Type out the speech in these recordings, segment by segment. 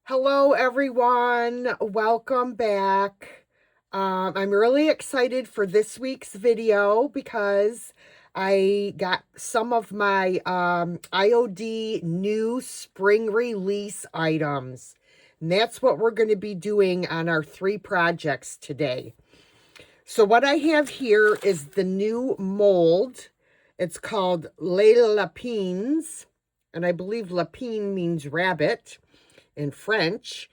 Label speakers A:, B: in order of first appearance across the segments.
A: Hello, everyone. Welcome back. I'm really excited for this week's video because I got some of my IOD new spring release items. And that's what we're going to be doing on our 3 projects today. So what I have here is the new mold. It's called Les Lapins, and I believe lapin means rabbit in French.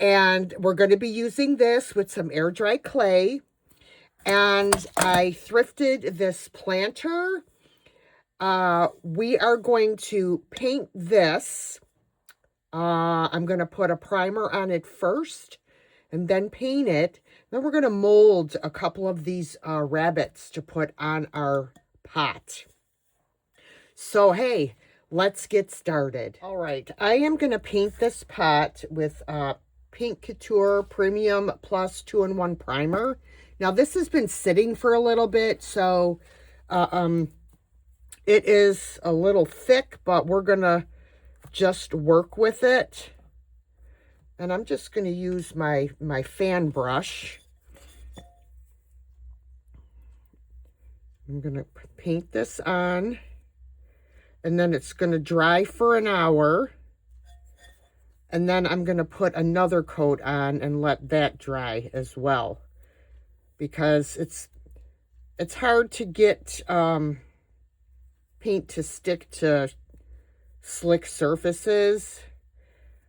A: And we're going to be using this with some air dry clay. And I thrifted this planter. We are going to paint this. I'm going to put a primer on it first and then paint it. Then we're going to mold a couple of these rabbits to put on our pot. So, hey, let's get started. All right, I am going to paint this pot with Pink Couture Premium Plus 2-in-1 Primer. Now, this has been sitting for a little bit, so it is a little thick, but we're going to just work with it. And I'm just going to use my fan brush. I'm going to paint this on. And then it's going to dry for an hour. And then I'm going to put another coat on and let that dry as well. Because it's hard to get paint to stick to slick surfaces.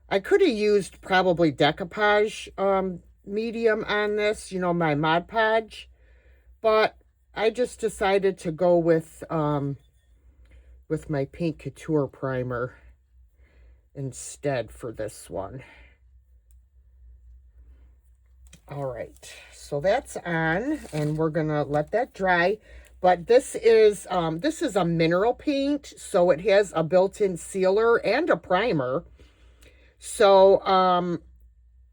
A: I could have used probably Decoupage medium on this, you know, my Mod Podge. But I just decided to go with my Pink Couture primer instead for this one. All right, so that's on, and we're gonna let that dry. But this is a mineral paint, so it has a built-in sealer and a primer. So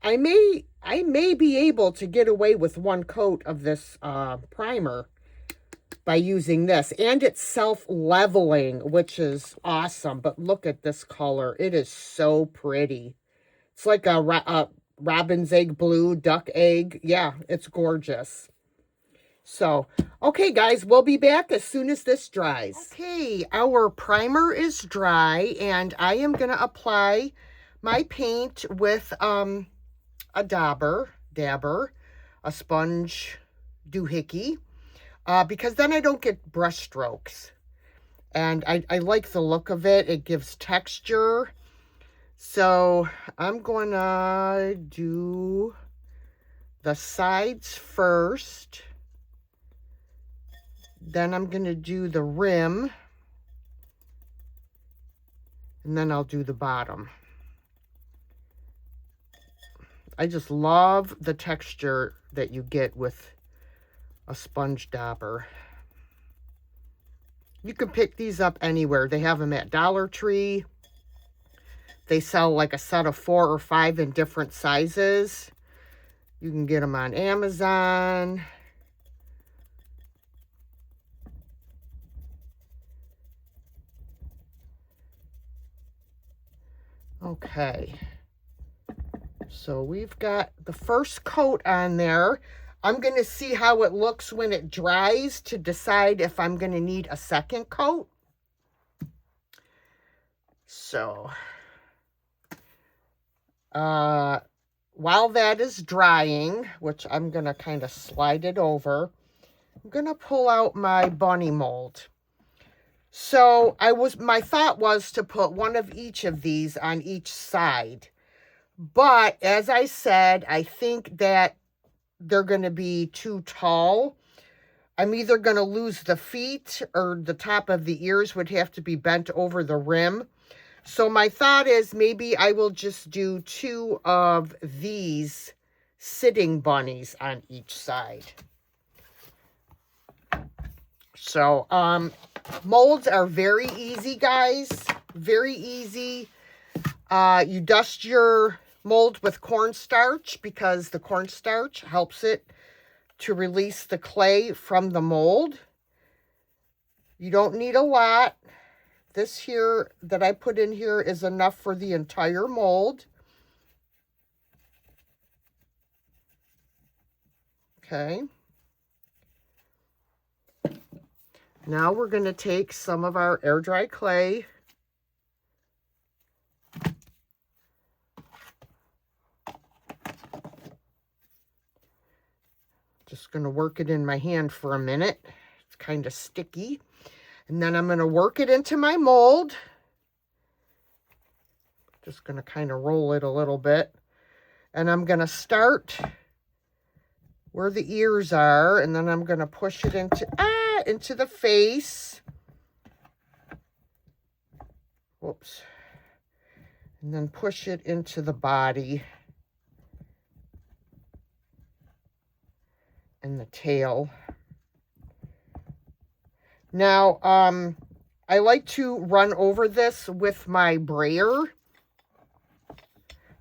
A: I may be able to get away with one coat of this primer by using this, and it's self-leveling, which is awesome. But look at this color. It is so pretty. It's like a robin's egg blue, duck egg. Yeah, it's gorgeous. So, okay, guys, we'll be back as soon as this dries. Okay, our primer is dry, and I am going to apply my paint with a dabber, a sponge doohickey. Because then I don't get brush strokes. And I like the look of it. It gives texture. So I'm going to do the sides first. Then I'm going to do the rim. And then I'll do the bottom. I just love the texture that you get with a sponge dauber. You can pick these up anywhere. They have them at Dollar Tree. They sell like a set of 4 or 5 in different sizes. You can get them on Amazon. Okay. So we've got the first coat on there. I'm going to see how it looks when it dries to decide if I'm going to need a second coat. So, while that is drying, which I'm going to kind of slide it over, I'm going to pull out my bunny mold. So, my thought was to put one of each of these on each side. But, as I said, I think that they're going to be too tall. I'm either going to lose the feet or the top of the ears would have to be bent over the rim. So my thought is maybe I will just do 2 of these sitting bunnies on each side. So molds are very easy, guys. Very easy. You dust your mold with cornstarch because the cornstarch helps it to release the clay from the mold. You don't need a lot. This here that I put in here is enough for the entire mold. Okay. Now we're going to take some of our air dry clay. Just going to work it in my hand for a minute. It's kind of sticky. And then I'm going to work it into my mold. Just going to kind of roll it a little bit. And I'm going to start where the ears are, and then I'm going to push it into the face. Whoops. And then push it into the body and the tail. Now, I like to run over this with my brayer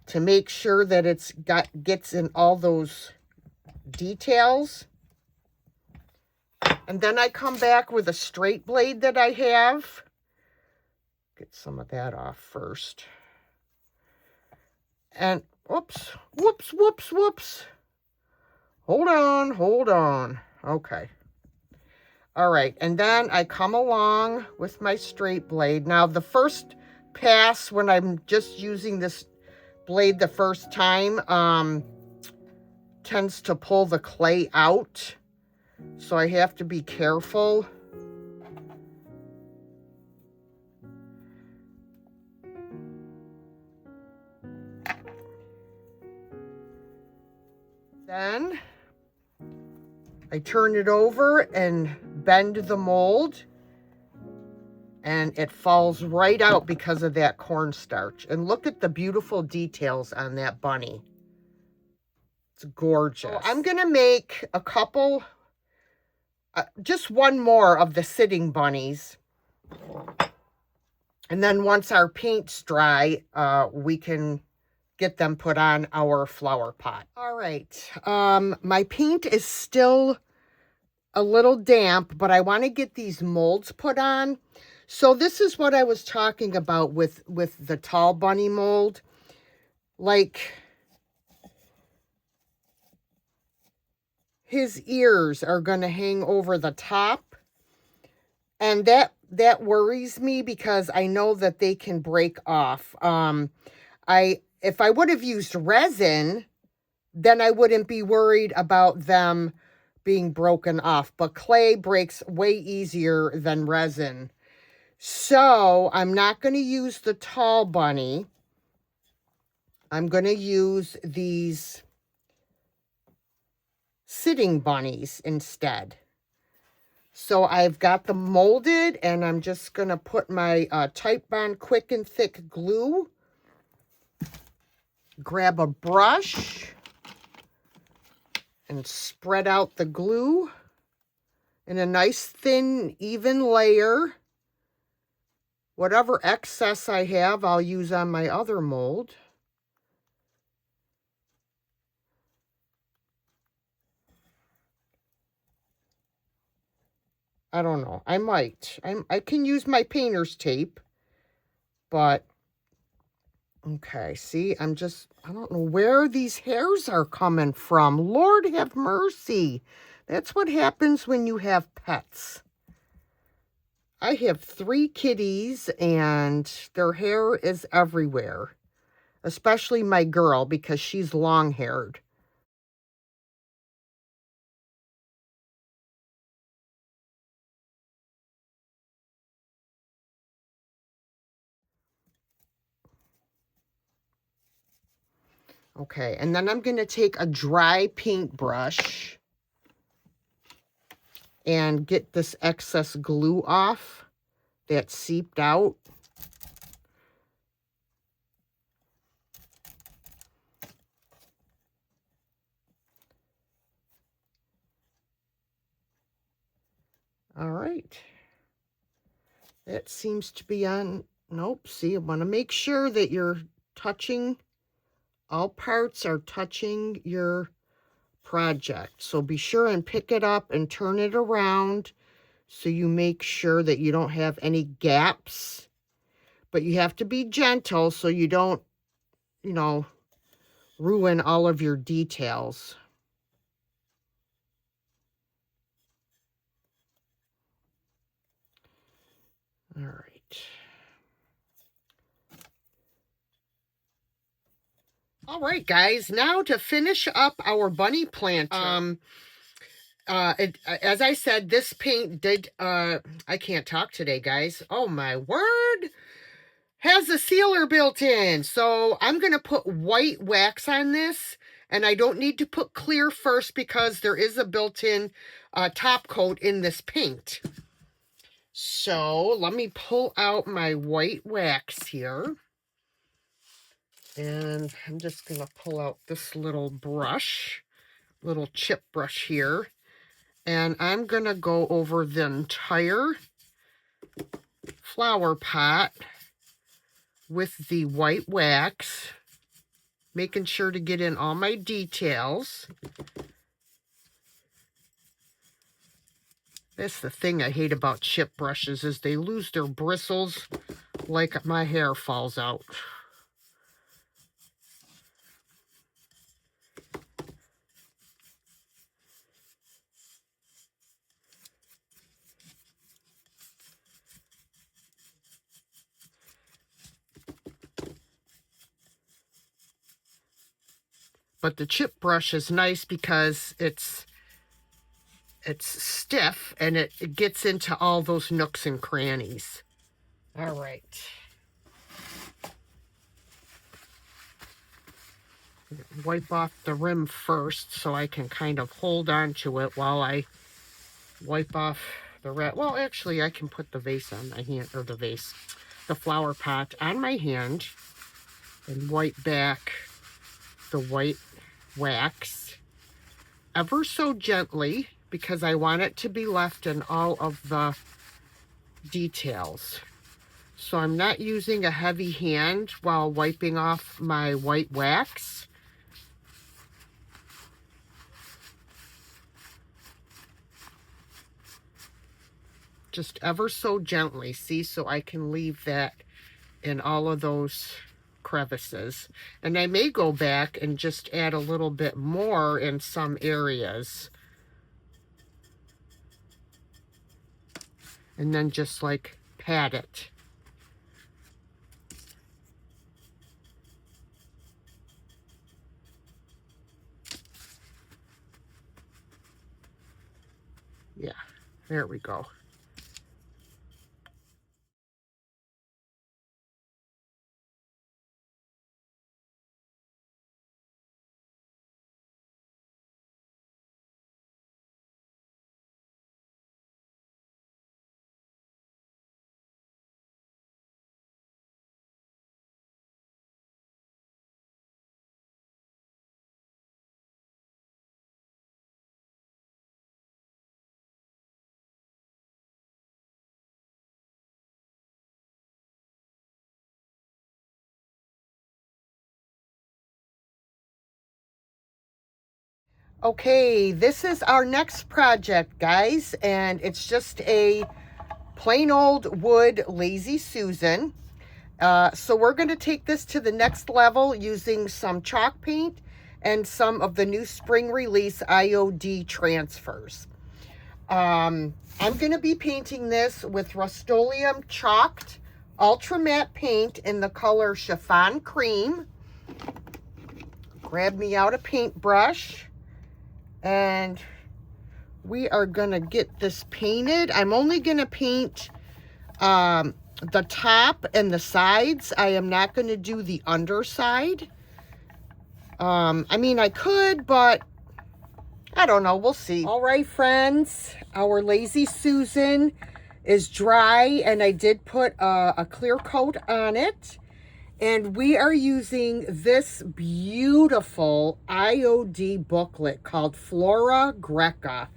A: to make sure that gets in all those details. And then I come back with a straight blade that I have. Get some of that off first. And whoops. Hold on. Okay. All right, and then I come along with my straight blade. Now, the first pass, when I'm just using this blade the first time, tends to pull the clay out. So I have to be careful. Then I turn it over and bend the mold, and it falls right out because of that cornstarch. And look at the beautiful details on that bunny. It's gorgeous. So I'm gonna make a couple, just one more of the sitting bunnies. And then once our paint's dry, we can get them put on our flower pot. All right, my paint is still a little damp, but I want to get these molds put on. So this is what I was talking about with the tall bunny mold. Like, his ears are going to hang over the top, and that worries me because I know that they can break off. If I would have used resin, then I wouldn't be worried about them being broken off. But clay breaks way easier than resin. So I'm not going to use the tall bunny. I'm going to use these sitting bunnies instead. So I've got them molded, and I'm just going to put my Type Bond Quick and Thick glue. Grab a brush and spread out the glue in a nice thin, even layer. Whatever excess I have, I'll use on my other mold. I don't know. I might. I can use my painter's tape, but okay, see, I don't know where these hairs are coming from. Lord have mercy. That's what happens when you have pets. I have 3 kitties, and their hair is everywhere, especially my girl because she's long-haired. Okay, and then I'm going to take a dry paintbrush and get this excess glue off that seeped out. All right. That seems to be on. Nope, see, I want to make sure that you're touching, all parts are touching your project. So be sure and pick it up and turn it around so you make sure that you don't have any gaps. But you have to be gentle so you don't, ruin all of your details. All right. All right, guys, now to finish up our bunny planter. As I said, this paint did, I can't talk today, guys. Oh my word. Has a sealer built in. So I'm going to put white wax on this, and I don't need to put clear first because there is a built-in top coat in this paint. So let me pull out my white wax here. And I'm just going to pull out this little brush, little chip brush here. And I'm going to go over the entire flower pot with the white wax, making sure to get in all my details. That's the thing I hate about chip brushes, is they lose their bristles like my hair falls out. But the chip brush is nice because it's stiff and it gets into all those nooks and crannies. All right. Wipe off the rim first so I can kind of hold on to it while I wipe off the red. Well, actually, I can put the vase on my hand, or the flower pot on my hand, and wipe back the white wax ever so gently because I want it to be left in all of the details. So I'm not using a heavy hand while wiping off my white wax. Just ever so gently, see, so I can leave that in all of those crevices. And I may go back and just add a little bit more in some areas. And then just like pat it. Yeah, there we go. Okay, this is our next project, guys, and it's just a plain old wood Lazy Susan. So we're going to take this to the next level using some chalk paint and some of the new spring release IOD transfers. I'm going to be painting this with Rust-Oleum chalked ultra matte paint in the color Chiffon Cream. Grab me out a paintbrush. And we are going to get this painted. I'm only going to paint the top and the sides. I am not going to do the underside. I mean, I could, but I don't know. We'll see. All right, friends. Our Lazy Susan is dry, and I did put a clear coat on it. And we are using this beautiful IOD booklet called Flora Greca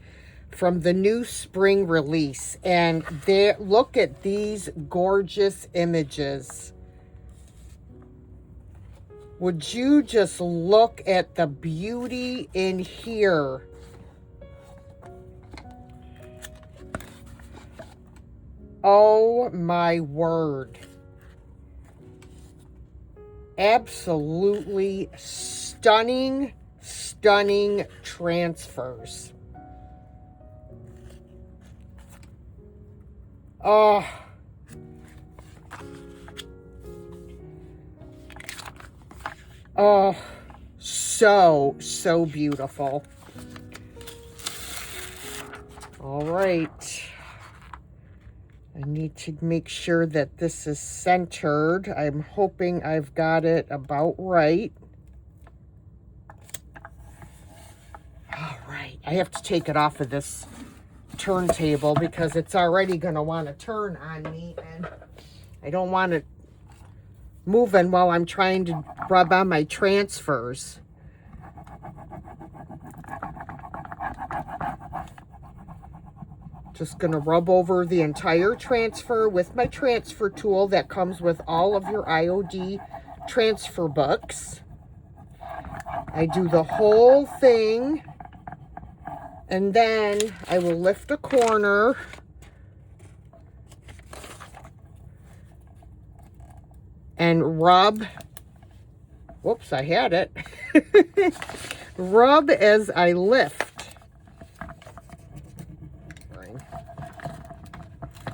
A: from the new spring release. And look at these gorgeous images. Would you just look at the beauty in here? Oh my word. Absolutely stunning, stunning transfers. Oh, Oh, so beautiful. All right. I need to make sure that this is centered. I'm hoping I've got it about right. All right. I have to take it off of this turntable because it's already going to want to turn on me, and I don't want it moving while I'm trying to rub on my transfers. Just going to rub over the entire transfer with my transfer tool that comes with all of your IOD transfer books. I do the whole thing, and then I will lift a corner and rub. Whoops, I had it. Rub as I lift.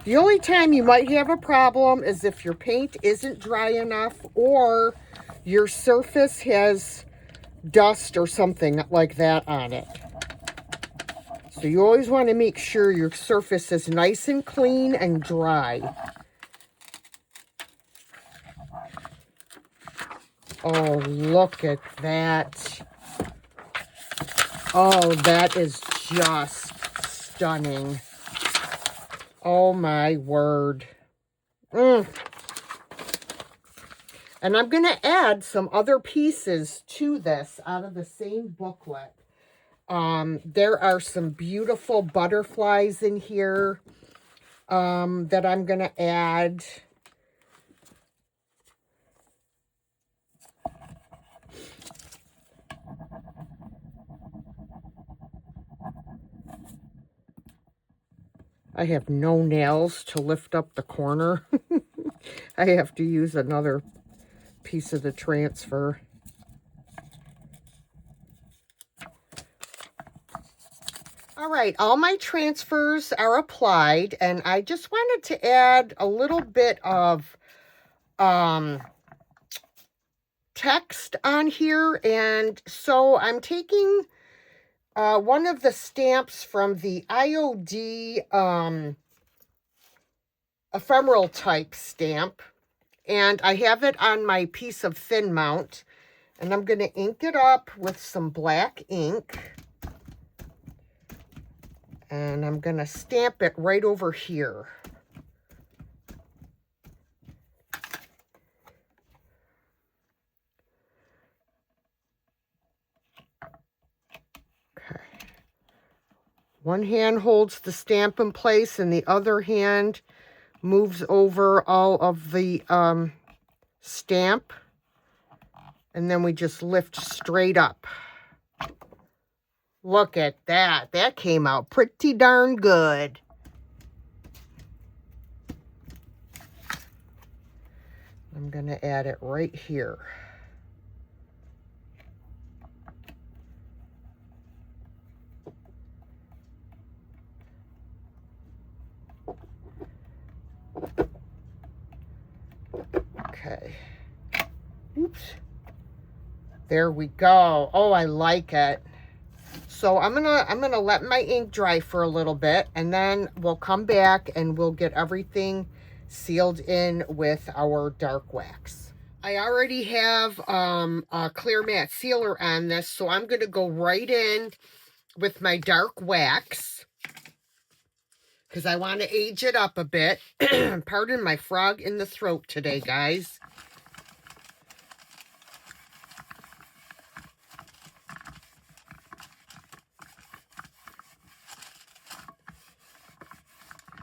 A: The only time you might have a problem is if your paint isn't dry enough or your surface has dust or something like that on it. So you always want to make sure your surface is nice and clean and dry. Oh, look at that. Oh, that is just stunning. Oh my word. And I'm going to add some other pieces to this out of the same booklet. There are some beautiful butterflies in here that I'm going to add. I have no nails to lift up the corner. I have to use another piece of the transfer. All right, all my transfers are applied, and I just wanted to add a little bit of text on here. And so I'm taking one of the stamps from the IOD ephemeral type stamp, and I have it on my piece of thin mount, and I'm going to ink it up with some black ink, and I'm going to stamp it right over here. Okay. One hand holds the stamp in place, and the other hand moves over all of the stamp, and then we just lift straight up. Look at that. That came out pretty darn good. I'm going to add it right here. Okay. Oops. There we go. Oh, I like it. So I'm gonna let my ink dry for a little bit, and then we'll come back and we'll get everything sealed in with our dark wax. I already have a clear matte sealer on this, so I'm gonna go right in with my dark wax because I want to age it up a bit. Pardon my frog in the throat today, guys.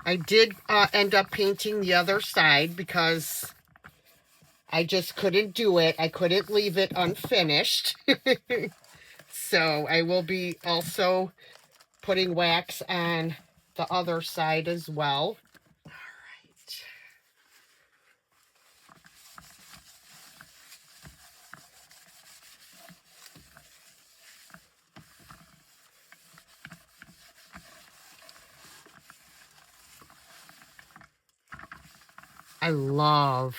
A: I did end up painting the other side because I just couldn't do it. I couldn't leave it unfinished. So I will be also putting wax on the other side as well. All right. I love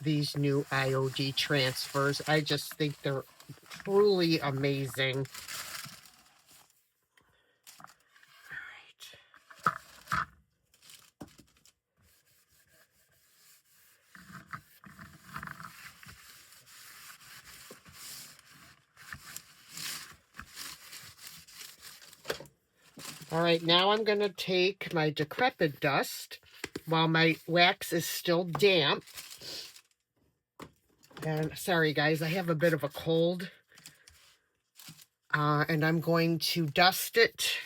A: these new IOD transfers. I just think they're truly amazing. All right, now I'm going to take my decrepit dust while my wax is still damp. And sorry, guys, I have a bit of a cold. And I'm going to dust it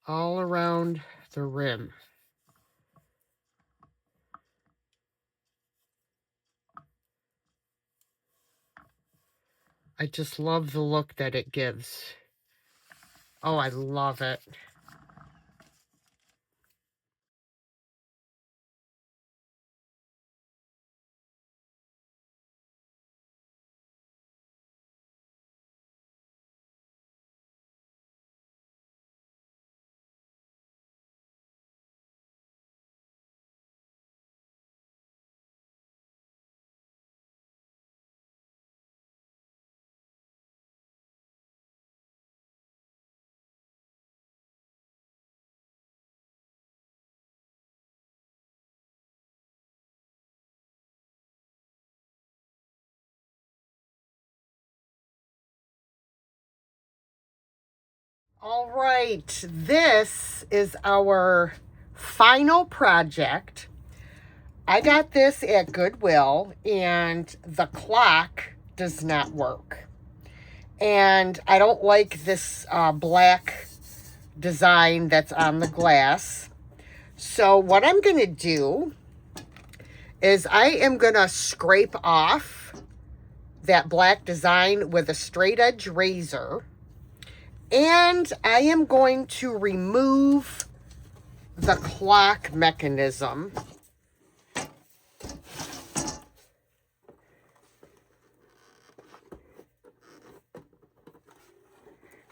A: all around the rim. I just love the look that it gives. Oh, I love it. All right, this is our final project. I got this at Goodwill, and the clock does not work. And I don't like this black design that's on the glass. So what I'm going to do is I am going to scrape off that black design with a straight edge razor. And I am going to remove the clock mechanism.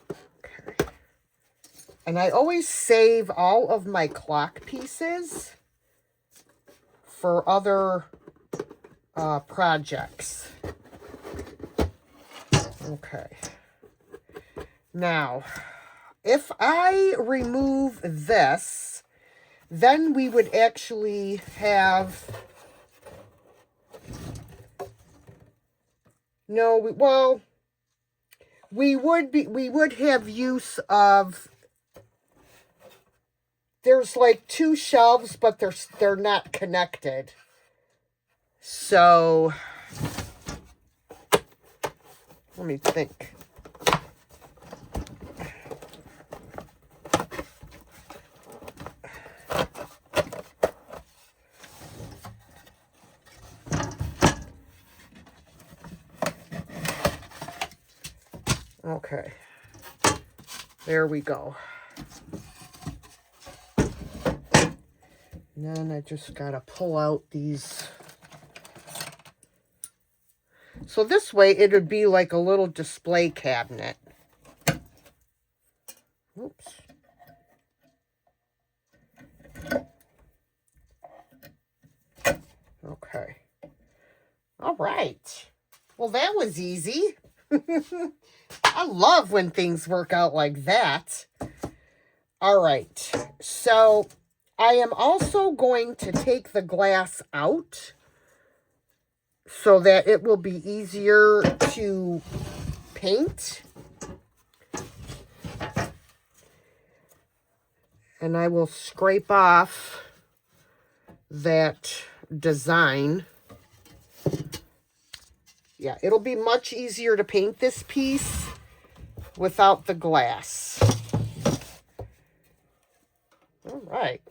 A: Okay. And I always save all of my clock pieces for other projects. Okay. Now, if I remove this, then we would actually have, we would have use of, there's like two shelves, but they're not connected. So, let me think. Okay, there we go. And then I just gotta pull out these. So this way it would be like a little display cabinet. Oops. Okay. All right. Well, that was easy. I love when things work out like that. All right. So I am also going to take the glass out so that it will be easier to paint. And I will scrape off that design. Yeah, it'll be much easier to paint this piece without the glass. All right.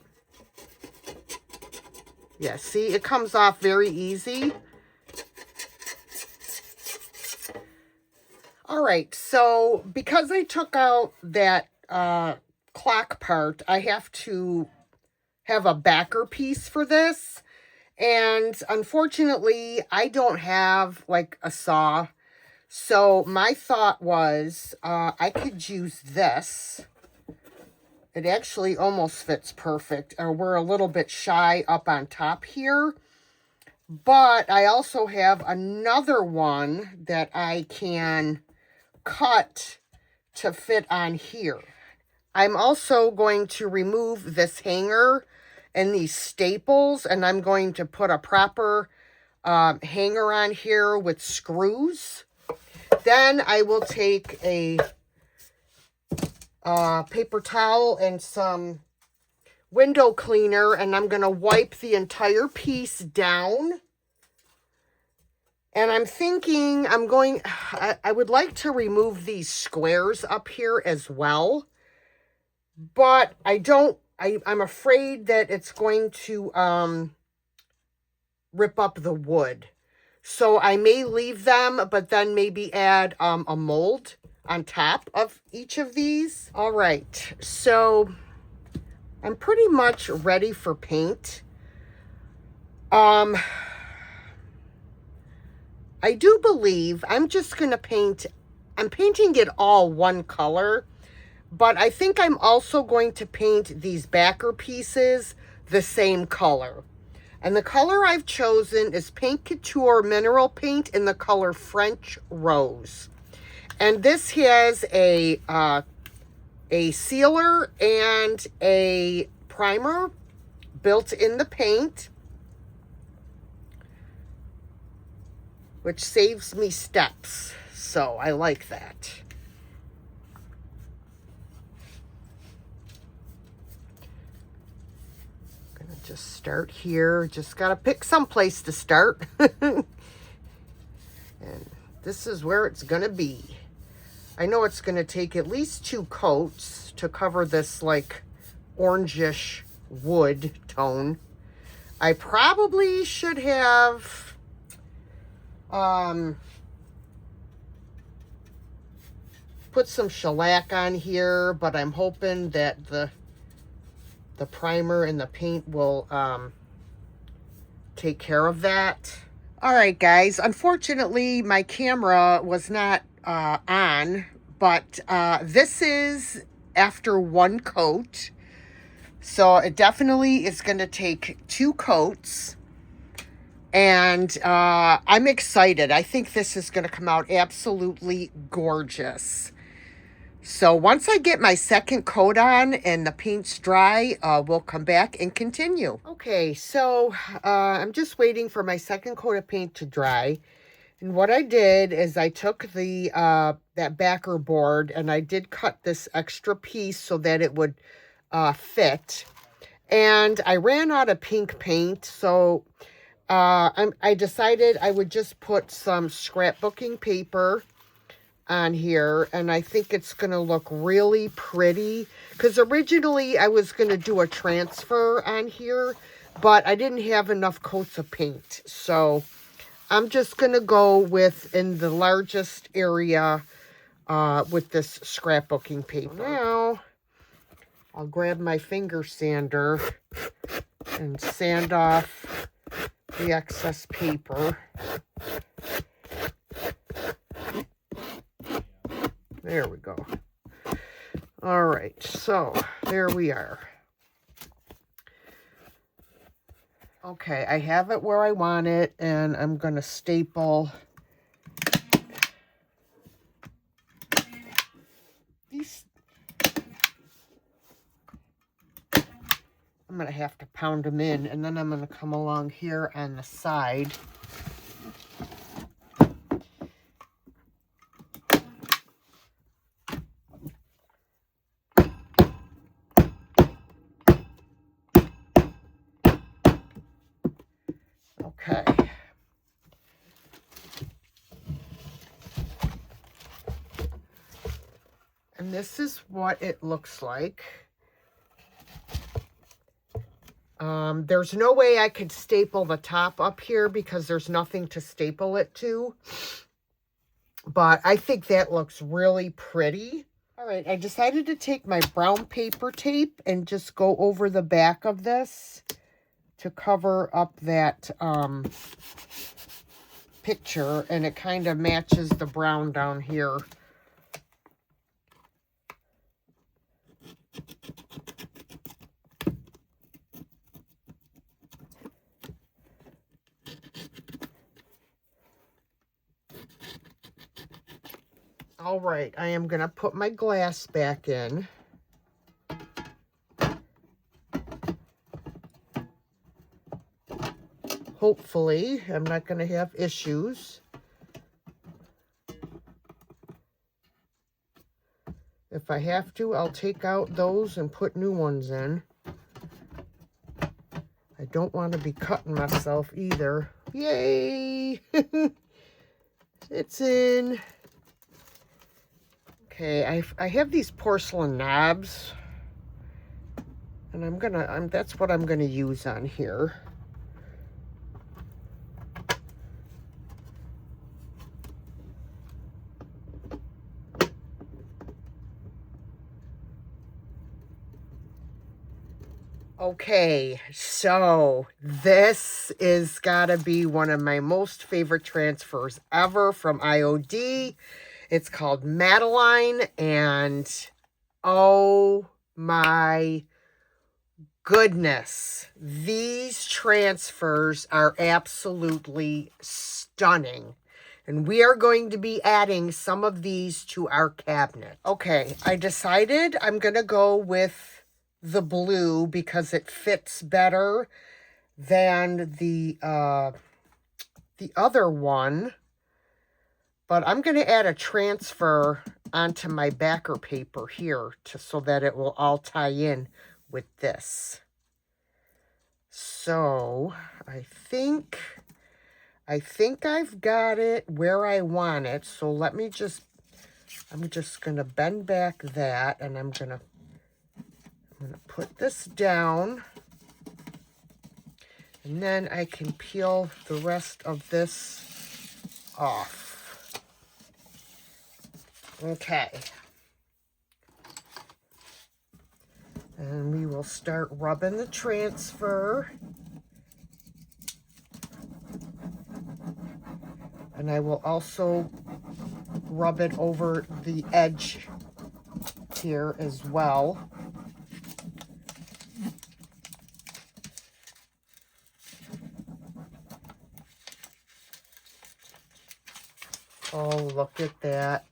A: Yeah, see, it comes off very easy. All right, so because I took out that clock part, I have to have a backer piece for this. And unfortunately, I don't have like a saw. So my thought was I could use this It actually almost fits perfect. We're a little bit shy up on top here. But I also have another one that I can cut to fit on here. I'm also going to remove this hanger and these staples, and I'm going to put a proper hanger on here with screws. Then I will take a paper towel and some window cleaner, and I'm going to wipe the entire piece down. And I'm thinking I would like to remove these squares up here as well. But I'm afraid that it's going to rip up the wood. So I may leave them, but then maybe add a mold on top of each of these. All right, so I'm pretty much ready for paint. I do believe I'm just going to paint. I'm painting it all one color, but I think I'm also going to paint these backer pieces the same color. And the color I've chosen is Paint Couture Mineral Paint in the color French Rose. And this has a sealer and a primer built in the paint, which saves me steps. So I like that. I'm gonna just start here. Just gotta pick some place to start. And this is where it's gonna be. I know it's gonna take at least 2 coats to cover this like orangish wood tone. I probably should have put some shellac on here, but I'm hoping that the primer and the paint will take care of that. All right, guys, unfortunately my camera was not on, but this is after 1 coat, so it definitely is going to take 2 coats. And I'm excited. I think this is going to come out absolutely gorgeous. So once I get my second coat on and the paint's dry, we'll come back and continue. Okay, so I'm just waiting for my second coat of paint to dry. And what I did is I took the that backer board and I did cut this extra piece so that it would fit. And I ran out of pink paint, so I decided I would just put some scrapbooking paper on here, and I think it's going to look really pretty, because originally I was going to do a transfer on here, but I didn't have enough coats of paint, so I'm just going to go with in the largest area with this scrapbooking paper. Now I'll grab my finger sander and sand off the excess paper. There we go. All right, so there we are. Okay, I have it where I want it, and I'm going to staple these. I'm going to have to pound them in, and then I'm going to come along here on the side. Okay. And this is what it looks like. There's no way I could staple the top up here because there's nothing to staple it to. But I think that looks really pretty. All right, I decided to take my brown paper tape and just go over the back of this to cover up that picture, and it kind of matches the brown down here. All right, I am going to put my glass back in. Hopefully, I'm not going to have issues. If I have to, I'll take out those and put new ones in. I don't want to be cutting myself either. Yay! It's in. Okay, I have these porcelain knobs. And that's what I'm gonna use on here. Okay, so this is gotta be one of my most favorite transfers ever from IOD. It's called Madeline, and oh my goodness, these transfers are absolutely stunning. And we are going to be adding some of these to our cabinet. Okay, I decided I'm gonna go with the blue because it fits better than the other one. But I'm going to add a transfer onto my backer paper here so that it will all tie in with this. So I think I've got it where I want it. So I'm just going to bend back that, and I'm going to put this down, and then I can peel the rest of this off. Okay. And we will start rubbing the transfer. And I will also rub it over the edge here as well. Oh, look at that.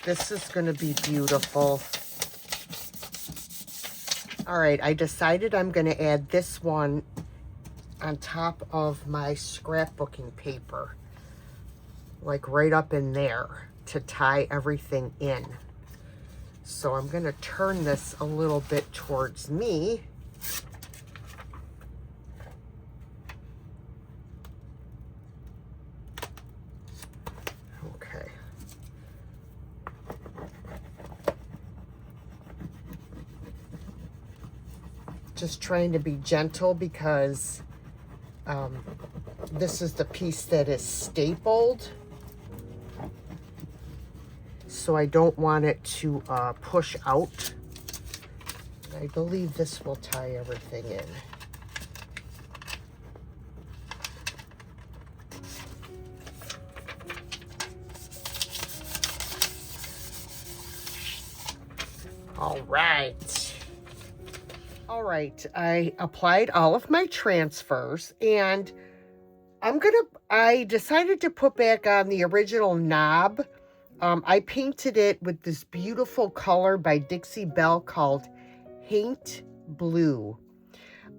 A: This is going to be beautiful. All right, I decided I'm going to add this one on top of my scrapbooking paper, like right up in there, to tie everything in. So I'm going to turn this a little bit towards me. Okay. Just trying to be gentle because this is the piece that is stapled. So I don't want it to push out. I believe this will tie everything in. All right. All right, I applied all of my transfers, and I decided to put back on the original knob. I painted it with this beautiful color by Dixie Belle called Haint Blue.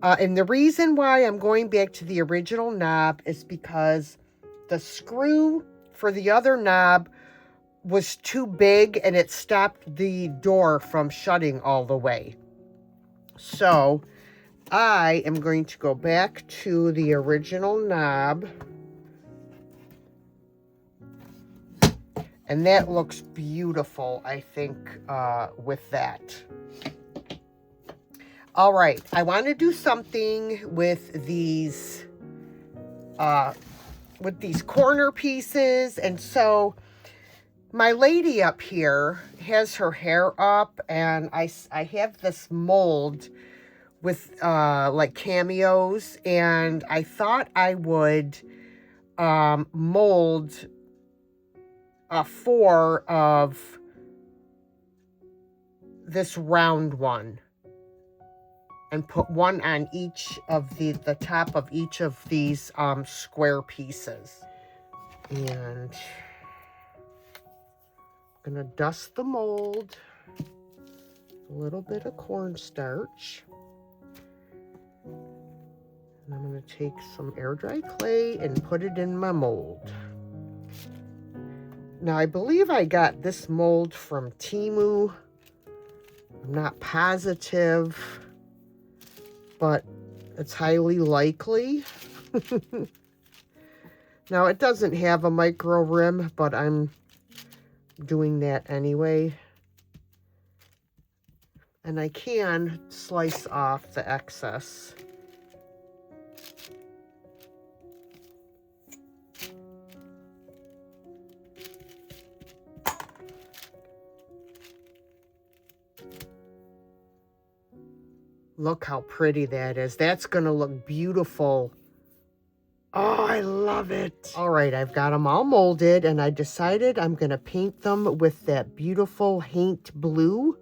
A: And the reason why I'm going back to the original knob is because the screw for the other knob was too big and it stopped the door from shutting all the way. So I am going to go back to the original knob. And that looks beautiful, I think, with that. All right, I want to do something with these corner pieces. And so my lady up here has her hair up, and I have this mold with like cameos, and I thought I would mold 4 of this round one and put one on each of the top of each of these square pieces. And gonna dust the mold, a little bit of cornstarch. And I'm gonna take some air dry clay and put it in my mold. Now I believe I got this mold from Temo. I'm not positive, but it's highly likely. Now it doesn't have a micro rim, but I'm doing that anyway. And I can slice off the excess. Look how pretty that is. That's gonna look beautiful. Oh, I love it. All right, I've got them all molded, and I decided I'm gonna paint them with that beautiful haint blue.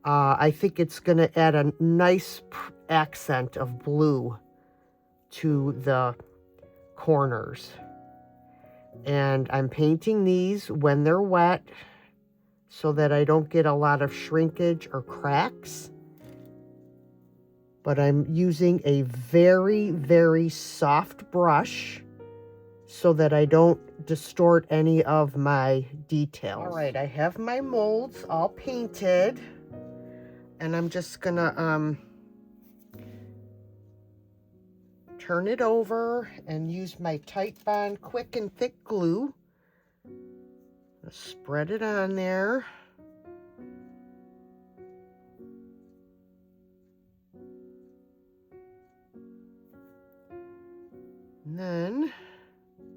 A: I think it's gonna add a nice accent of blue to the corners. And I'm painting these when they're wet so that I don't get a lot of shrinkage or cracks. But I'm using a very, very soft brush so that I don't distort any of my details. All right, I have my molds all painted, and I'm just gonna turn it over and use my Titebond quick and thick glue. Spread it on there. And then I'm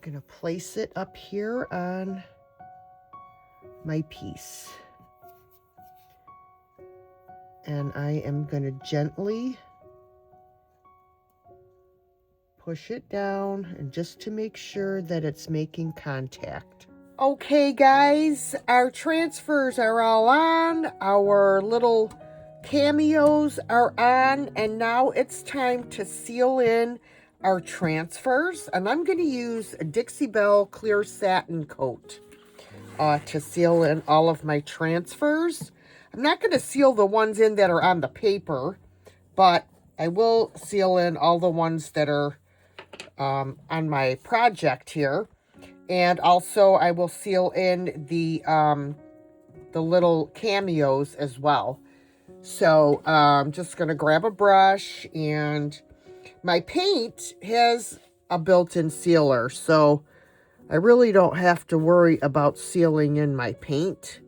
A: gonna place it up here on my piece. And I am gonna gently push it down, and just to make sure that it's making contact. Okay guys, our transfers are all on, our little cameos are on, and now it's time to seal in our transfers. And I'm going to use a Dixie Belle clear satin coat to seal in all of my transfers. I'm not going to seal the ones in that are on the paper, but I will seal in all the ones that are on my project here. And also I will seal in the little cameos as well. So I'm just going to grab a brush, and my paint has a built-in sealer, so I really don't have to worry about sealing in my paint.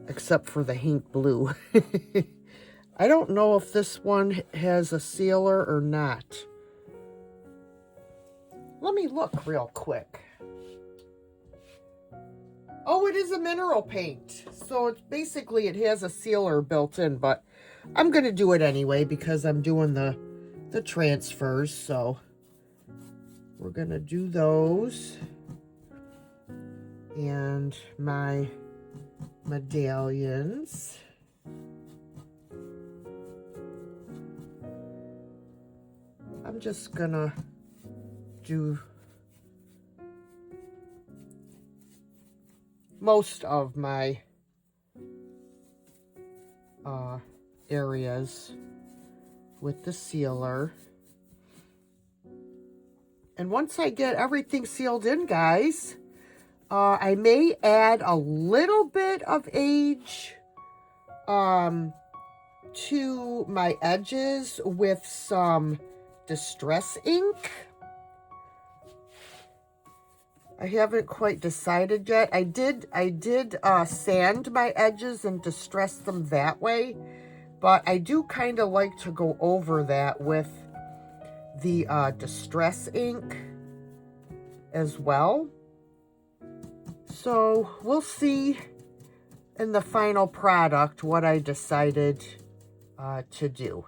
A: Except for the haint blue. I don't know if this one has a sealer or not. Let me look real quick. Oh, it is a mineral paint. So it's basically, it has a sealer built in, but I'm going to do it anyway because I'm doing the transfers. So we're going to do those. And my medallions. I'm just going to do most of my areas with the sealer. And once I get everything sealed in, guys, I may add a little bit of age to my edges with some distress ink. I haven't quite decided yet. I did sand my edges and distress them that way, but I do kind of like to go over that with the distress ink as well. So we'll see in the final product what I decided to do.